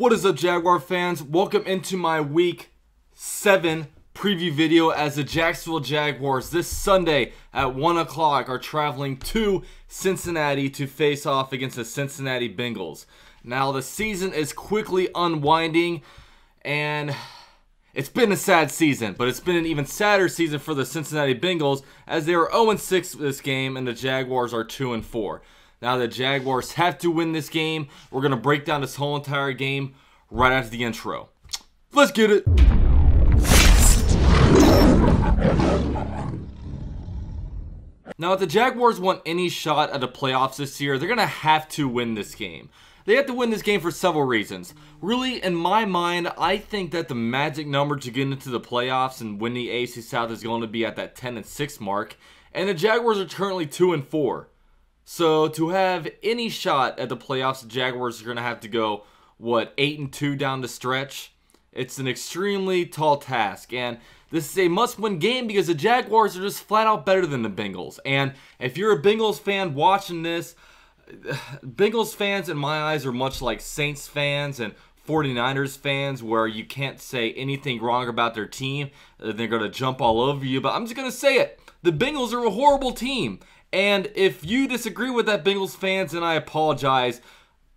What is up, Jaguar fans? Welcome into my Week 7 preview video as the Jacksonville Jaguars this Sunday at 1 o'clock are traveling to Cincinnati to face off against the Cincinnati Bengals. Now, the season is quickly unwinding, and it's been a sad season, but it's been an even sadder season for the Cincinnati Bengals as they are 0-6 this game and the Jaguars are 2-4. Now the Jaguars have to win this game. We're going to break down this whole entire game right after the intro. Let's get it. Now if the Jaguars want any shot at the playoffs this year, they're going to have to win this game. They have to win this game for several reasons. Really, in my mind, I think that the magic number to get into the playoffs and win the AFC South is going to be at that 10-6 mark. And the Jaguars are currently 2-4. So to have any shot at the playoffs, the Jaguars are going to have to go, 8-2 down the stretch? It's an extremely tall task. And this is a must-win game because the Jaguars are just flat out better than the Bengals. And if you're a Bengals fan watching this, Bengals fans in my eyes are much like Saints fans and 49ers fans, where you can't say anything wrong about their team. They're going to jump all over you, but I'm just going to say it. The Bengals are a horrible team. And if you disagree with that, Bengals fans, then I apologize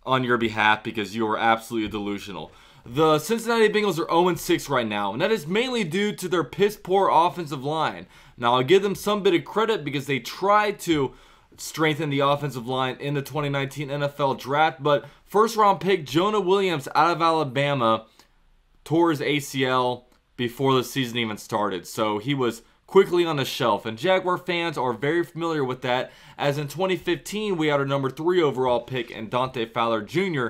on your behalf because you are absolutely delusional. The Cincinnati Bengals are 0-6 right now, and that is mainly due to their piss-poor offensive line. Now, I'll give them some bit of credit because they tried to strengthen the offensive line in the 2019 NFL Draft, but first-round pick Jonah Williams out of Alabama tore his ACL before the season even started, so he was quickly on the shelf, and Jaguar fans are very familiar with that, as in 2015 we had our number 3 overall pick and Dante Fowler Jr.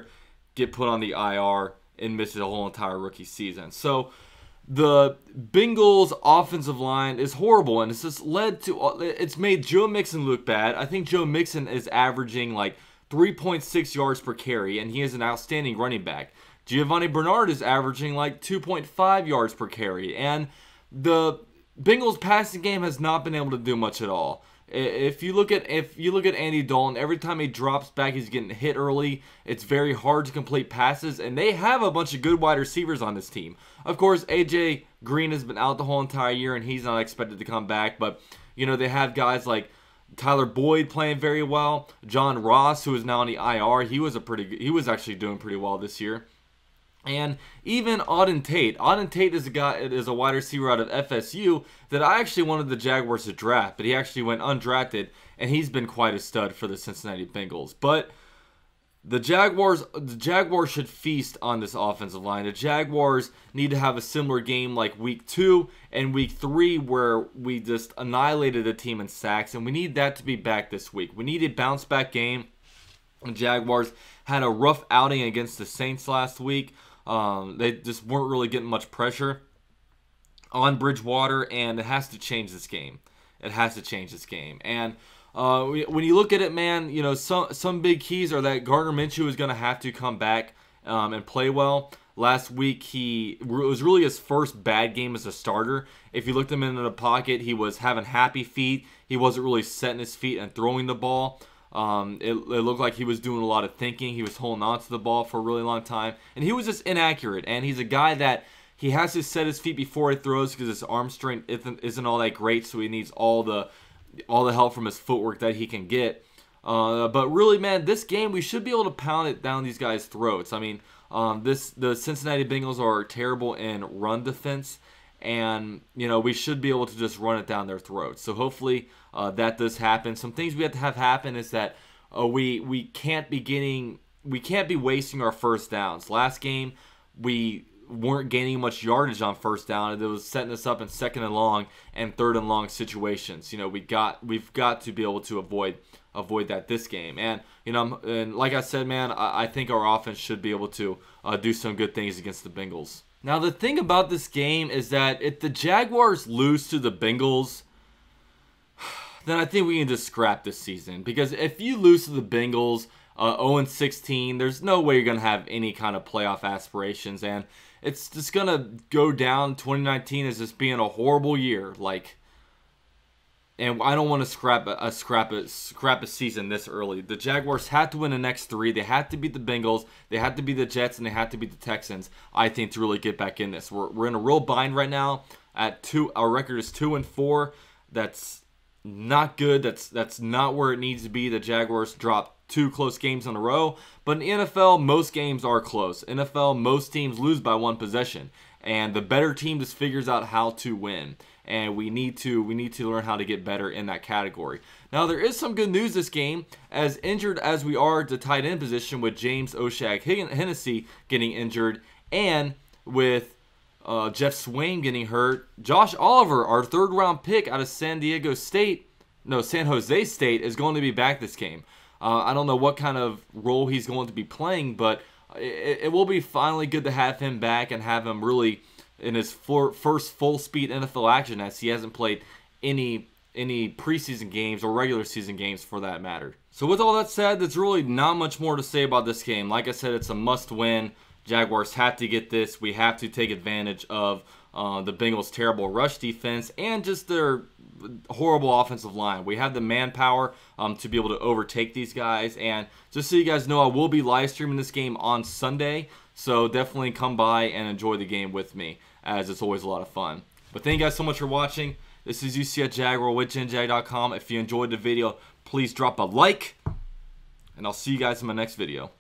get put on the IR and miss the whole entire rookie season. So the Bengals offensive line is horrible, and it's just it's made Joe Mixon look bad. I think Joe Mixon is averaging like 3.6 yards per carry, and he is an outstanding running back. Giovanni Bernard is averaging like 2.5 yards per carry, and the Bengals passing game has not been able to do much at all. If you look at Andy Dalton, every time he drops back, he's getting hit early. It's very hard to complete passes, and they have a bunch of good wide receivers on this team. Of course, AJ Green has been out the whole entire year, and he's not expected to come back. But you know, they have guys like Tyler Boyd playing very well. John Ross, who is now on the IR, he was actually doing pretty well this year. And even Auden Tate. Auden Tate is a wide receiver out of FSU that I actually wanted the Jaguars to draft, but he actually went undrafted, and he's been quite a stud for the Cincinnati Bengals. But the Jaguars should feast on this offensive line. The Jaguars need to have a similar game like Week 2 and Week 3, where we just annihilated a team in sacks, and we need that to be back this week. We need a bounce-back game. The Jaguars had a rough outing against the Saints last week. They just weren't really getting much pressure on Bridgewater, and it has to change this game. It has to change this game. And when you look at it, man, you know, some big keys are that Gardner Minshew is going to have to come back and play well. Last week, it was really his first bad game as a starter. If you looked him into the pocket, he was having happy feet. He wasn't really setting his feet and throwing the ball. It looked like he was doing a lot of thinking. He was holding on to the ball for a really long time, and he was just inaccurate. And he's a guy that he has to set his feet before he throws because his arm strength isn't all that great. So he needs all the help from his footwork that he can get. But really, man, this game we should be able to pound it down these guys' throats. I mean, the Cincinnati Bengals are terrible in run defense. And, you know, we should be able to just run it down their throats. So hopefully that does happen. Some things we have to have happen is that we can't be wasting our first downs. Last game, we weren't gaining much yardage on first down. It was setting us up in second and long and third and long situations. You know, we've got to be able to avoid that this game. And, you know, and like I said, man, I think our offense should be able to do some good things against the Bengals. Now, the thing about this game is that if the Jaguars lose to the Bengals, then I think we can just scrap this season. Because if you lose to the Bengals 0-16, there's no way you're going to have any kind of playoff aspirations. And it's just going to go down 2019 as just being a horrible year. Like, And I don't want to scrap a season this early. The Jaguars have to win the next 3. They have to beat the Bengals. They have to beat the Jets, and they have to beat the Texans, I think, to really get back in this. We're in a real bind right now. At 2, our record is 2-4. That's not good. That's not where it needs to be. The Jaguars dropped 2 close games in a row. But in the NFL, most games are close. NFL, most teams lose by 1 possession, and the better team just figures out how to win. And we need to learn how to get better in that category. Now, there is some good news this game. As injured as we are at the tight end position with James O'Shag-Hennessy getting injured, and with Jeff Swain getting hurt, Josh Oliver, our 3rd-round pick out of San Jose State, is going to be back this game. I don't know what kind of role he's going to be playing, but it will be finally good to have him back and have him really in his first full-speed NFL action, as he hasn't played any preseason games or regular season games for that matter. So with all that said, there's really not much more to say about this game. Like I said, it's a must-win. Jaguars have to get this. We have to take advantage of the Bengals' terrible rush defense and just their horrible offensive line. We have the manpower to be able to overtake these guys. And just so you guys know, I will be live streaming this game on Sunday. So definitely come by and enjoy the game with me, as it's always a lot of fun. But thank you guys so much for watching. This is UC at Jaguar with JenJag.com. If you enjoyed the video, please drop a like. And I'll see you guys in my next video.